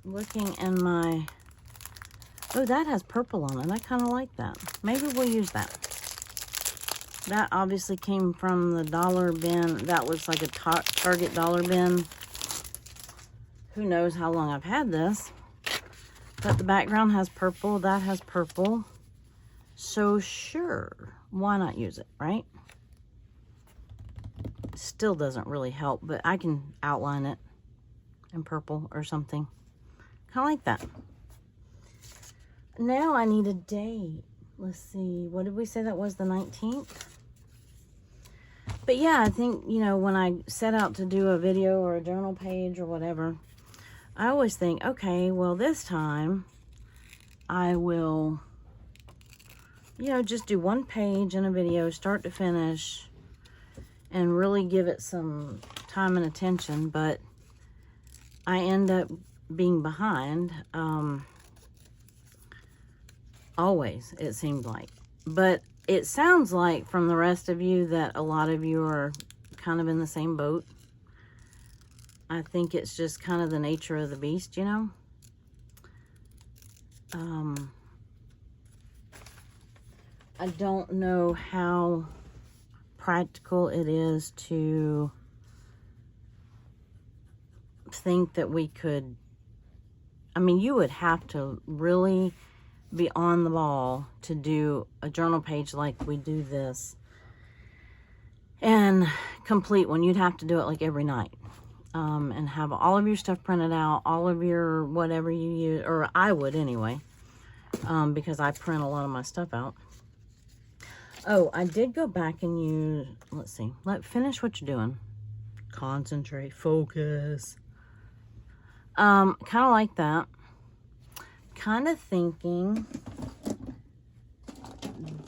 Looking in my, oh, that has purple on it. I kind of like that. Maybe we'll use that. That obviously came from the dollar bin. That was like a Target dollar bin. Who knows how long I've had this. But the background has purple. That has purple. So sure, why not use it, right? Still doesn't really help, but I can outline it in purple or something. Kind of like that. Now I need a date. Let's see. What did we say that was? The 19th? But yeah, I think, you know, when I set out to do a video or a journal page or whatever, I always think, okay, well, this time I will, you know, just do one page in a video, start to finish, and really give it some time and attention. But I end up being behind, always, it seems like. But it sounds like from the rest of you that a lot of you are kind of in the same boat. I think it's just kind of the nature of the beast, you know. I don't know how practical it is to think that we could, I mean, you would have to really be on the ball to do a journal page like we do this and complete one. You'd have to do it like every night, and have all of your stuff printed out, all of your whatever you use, or I would anyway, because I print a lot of my stuff out. Oh, I did go back and use, let's see, finish what you're doing. Concentrate, focus. Kind of like that. Kind of thinking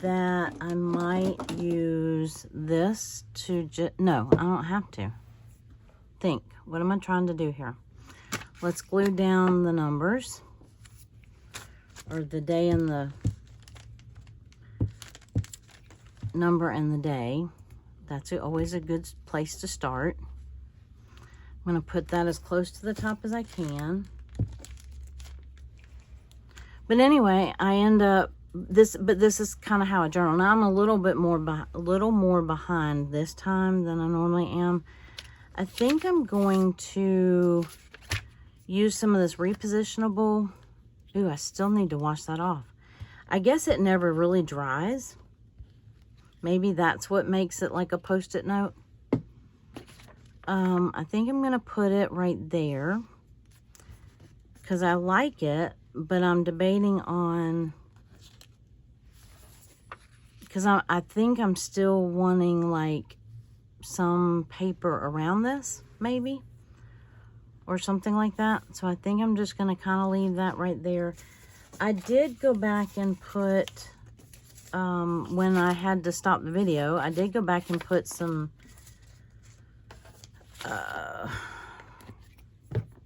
that I might use this to just, no, I don't have to. Think, what am I trying to do here? Let's glue down the numbers, or the day and the number and the day. That's always a good place to start. I'm going to put that as close to the top as I can. But anyway, I end up this is kind of how I journal. Now I'm a little more behind this time than I normally am. I think I'm going to use some of this repositionable. Ooh, I still need to wash that off. I guess it never really dries. Maybe that's what makes it like a Post-it note. I think I'm going to put it right there because I like it, but I'm debating on because I think I'm still wanting like some paper around this, maybe, or something like that. So I think I'm just going to kind of leave that right there. I did go back and put, when I had to stop the video, I did go back and put some,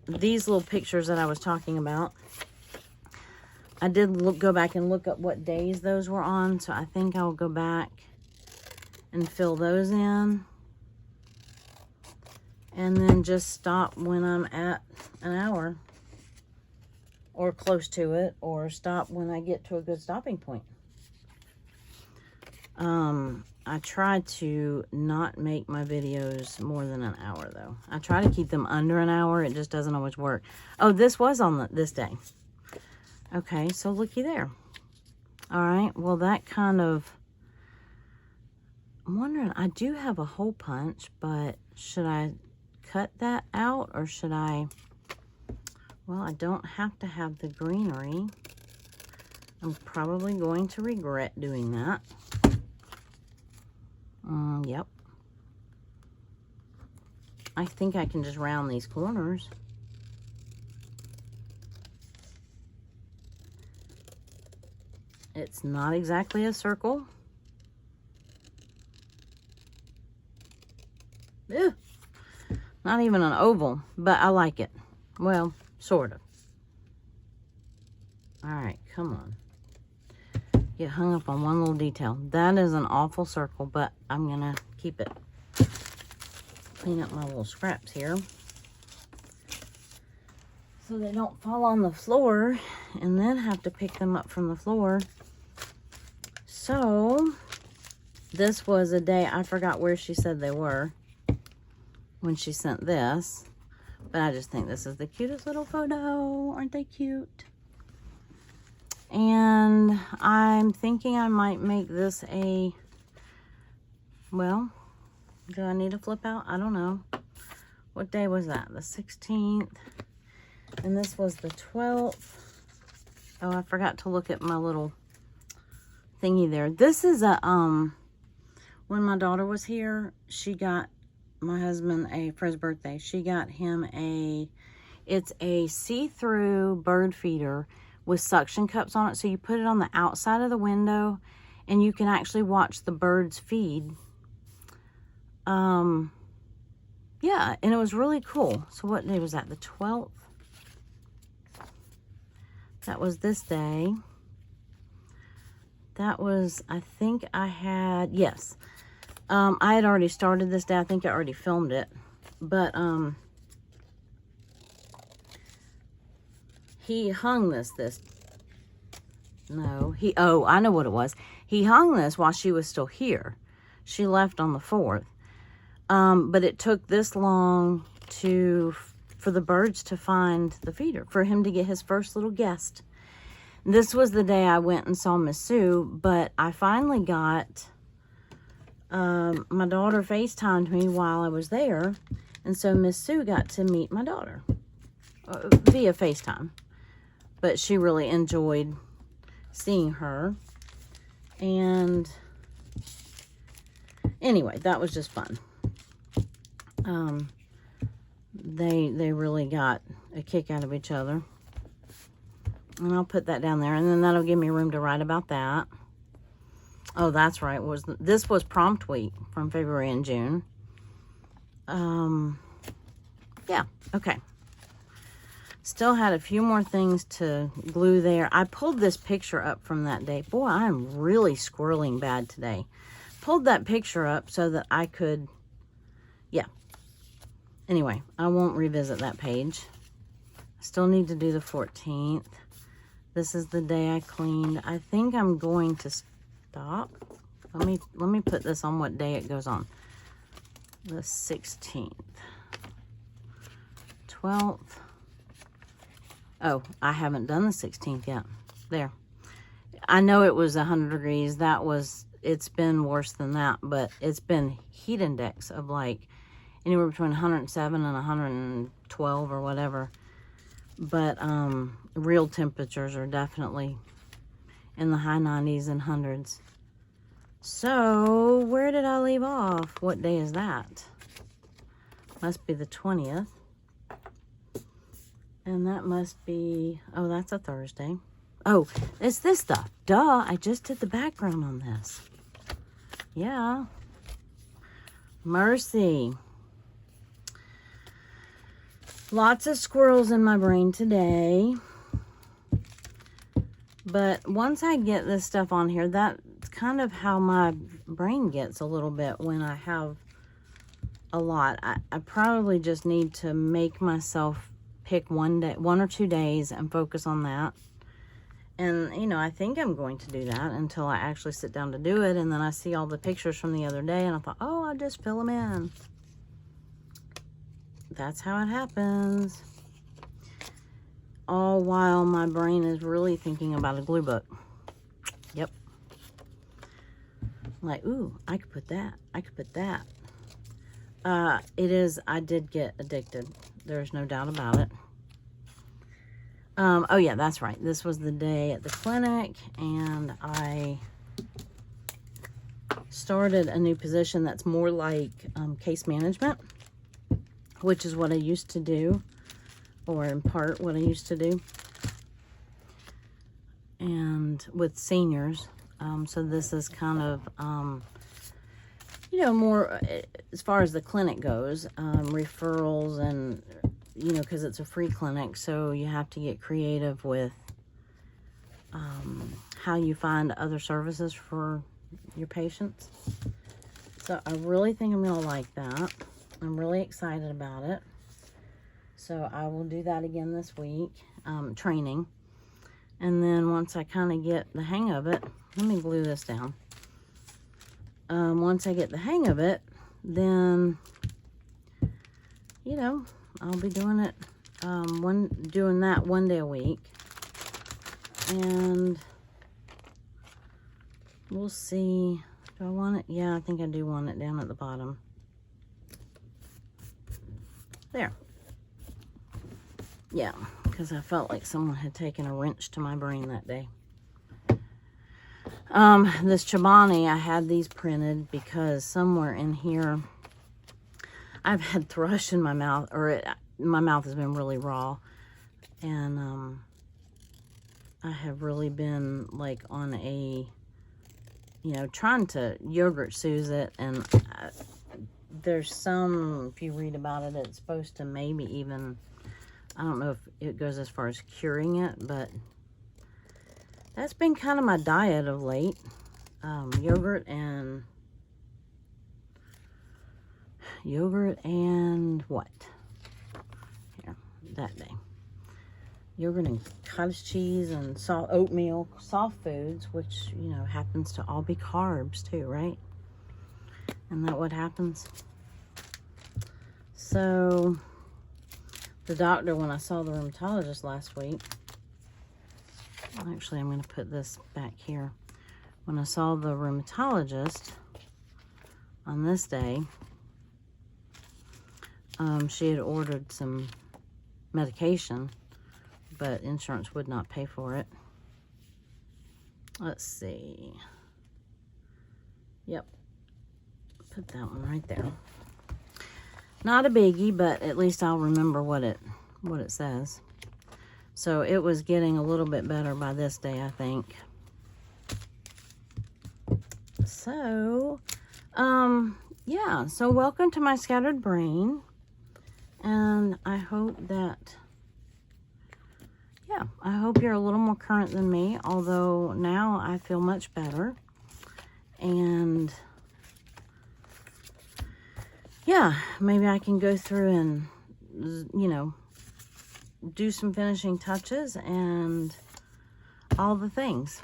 these little pictures that I was talking about. I did go back and look up what days those were on, so I think I'll go back and fill those in. And then just stop when I'm at an hour, or close to it, or stop when I get to a good stopping point. I try to not make my videos more than an hour, though. I try to keep them under an hour. It just doesn't always work. Oh, this was on this day. Okay, so looky there. All right, well, that kind of... I'm wondering, I do have a hole punch, but should I cut that out, or should I... Well, I don't have to have the greenery. I'm probably going to regret doing that. Yep. I think I can just round these corners. It's not exactly a circle. Ew. Not even an oval, but I like it. Well, sort of. All right, come on. Get hung up on one little detail. That is an awful circle, but I'm gonna keep it. Clean up my little scraps here, so they don't fall on the floor and then have to pick them up from the floor. So, this was a day, I forgot where she said they were when she sent this, but I just think this is the cutest little photo. Aren't they cute? And I'm thinking I might make this a, well, do I need to flip out? I don't know. What day was that? The 16th. And this was the 12th. Oh, I forgot to look at my little thingy there. This is a, when my daughter was here, she got my husband for his birthday, she got him it's a see-through bird feeder with suction cups on it. So you put it on the outside of the window and you can actually watch the birds feed. Yeah, and it was really cool. So what day was that? The 12th? That was this day. That was, I think I had, yes. I had already started this day. I think I already filmed it. But, he hung this, no, oh, I know what it was. He hung this while she was still here. She left on the 4th. But it took this long for the birds to find the feeder, for him to get his first little guest. This was the day I went and saw Miss Sue, but I finally got, my daughter FaceTimed me while I was there, and so Miss Sue got to meet my daughter via FaceTime. But she really enjoyed seeing her. And anyway, that was just fun. They really got a kick out of each other. And I'll put that down there, and then that'll give me room to write about that. Oh, that's right. This was prompt week from February and June. Yeah, okay. Still had a few more things to glue there. I pulled this picture up from that day. Boy, I'm really squirreling bad today. Pulled that picture up so that I could, yeah. Anyway, I won't revisit that page. I still need to do the 14th. This is the day I cleaned. I think I'm going to stop. Let me put this on what day it goes on. The 16th. 12th. Oh, I haven't done the 16th yet. There. I know it was 100 degrees. It's been worse than that, but it's been heat index of like anywhere between 107 and 112 or whatever. But real temperatures are definitely in the high 90s and hundreds. So, where did I leave off? What day is that? Must be the 20th. And that must be, oh, that's a Thursday. Oh, it's this stuff. Duh, I just did the background on this. Yeah. Mercy. Lots of squirrels in my brain today. But once I get this stuff on here, that's kind of how my brain gets a little bit when I have a lot. I probably just need to make myself pick one or 2 days and focus on that. And, you know, I think I'm going to do that until I actually sit down to do it. And then I see all the pictures from the other day and I thought, oh, I'll just fill them in. That's how it happens. All while my brain is really thinking about a glue book. Yep. Like, ooh, I could put that. I could put that. I did get addicted. There's no doubt about it. Oh yeah, that's right. This was the day at the clinic and I started a new position that's more like case management, which is what I used to do, or in part what I used to do, and with seniors. So this is kind of, you know, more as far as the clinic goes, referrals and, you know, because it's a free clinic, so you have to get creative with how you find other services for your patients. So I really think I'm going to like that. I'm really excited about it. So I will do that again this week, training. And then once I kind of get the hang of it, let me glue this down. Once I get the hang of it, then, you know, I'll be doing it, doing that 1 day a week. And we'll see. Do I want it? Yeah, I think I do want it down at the bottom. There. Yeah, because I felt like someone had taken a wrench to my brain that day. This Chobani, I had these printed because somewhere in here, I've had thrush in my mouth, or my mouth has been really raw. And, I have really been, like, on a, you know, trying to yogurt soothe it. And there's some, if you read about it, it's supposed to maybe even, I don't know if it goes as far as curing it, but that's been kind of my diet of late. Yogurt and what? Here, that day. Yogurt and cottage cheese and oatmeal, soft foods, which, you know, happens to all be carbs too, right? Isn't that what happens? So, the doctor, when I saw the rheumatologist last week, actually, I'm going to put this back here. When I saw the rheumatologist on this day, she had ordered some medication, but insurance would not pay for it. Let's see. Yep. Put that one right there. Not a biggie, but at least I'll remember what it says. So it was getting a little bit better by this day, I think. So, yeah. So welcome to my scattered brain. And I hope that, yeah, I hope you're a little more current than me. Although now I feel much better. And yeah, maybe I can go through and, you know, do some finishing touches and all the things.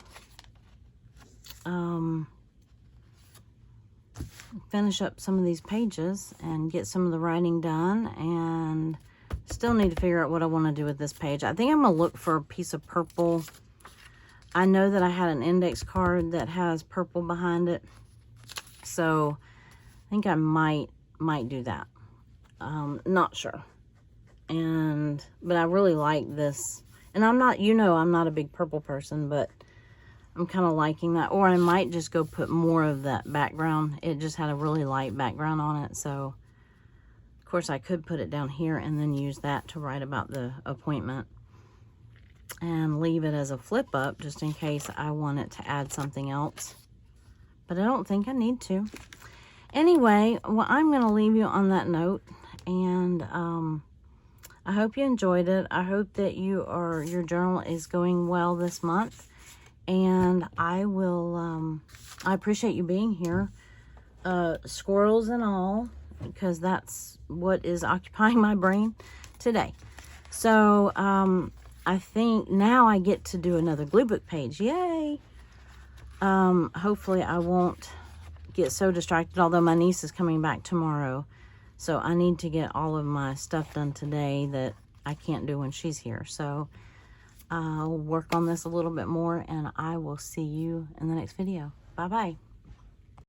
Finish up some of these pages and get some of the writing done, and still need to figure out what I want to do with this page. I think I'm going to look for a piece of purple. I know that I had an index card that has purple behind it, so I think I might do that. Not sure. But I really like this. And I'm not, you know, I'm not a big purple person, but I'm kind of liking that. Or I might just go put more of that background. It just had a really light background on it. So, of course, I could put it down here and then use that to write about the appointment. And leave it as a flip up just in case I want it to add something else. But I don't think I need to. Anyway, well, I'm going to leave you on that note. And I hope you enjoyed it. I hope that your journal is going well this month. And I will, I appreciate you being here, squirrels and all, because that's what is occupying my brain today. So, I think now I get to do another glue book page. Yay! Hopefully I won't get so distracted, although my niece is coming back tomorrow. So I need to get all of my stuff done today that I can't do when she's here. So I'll work on this a little bit more, and I will see you in the next video. Bye-bye.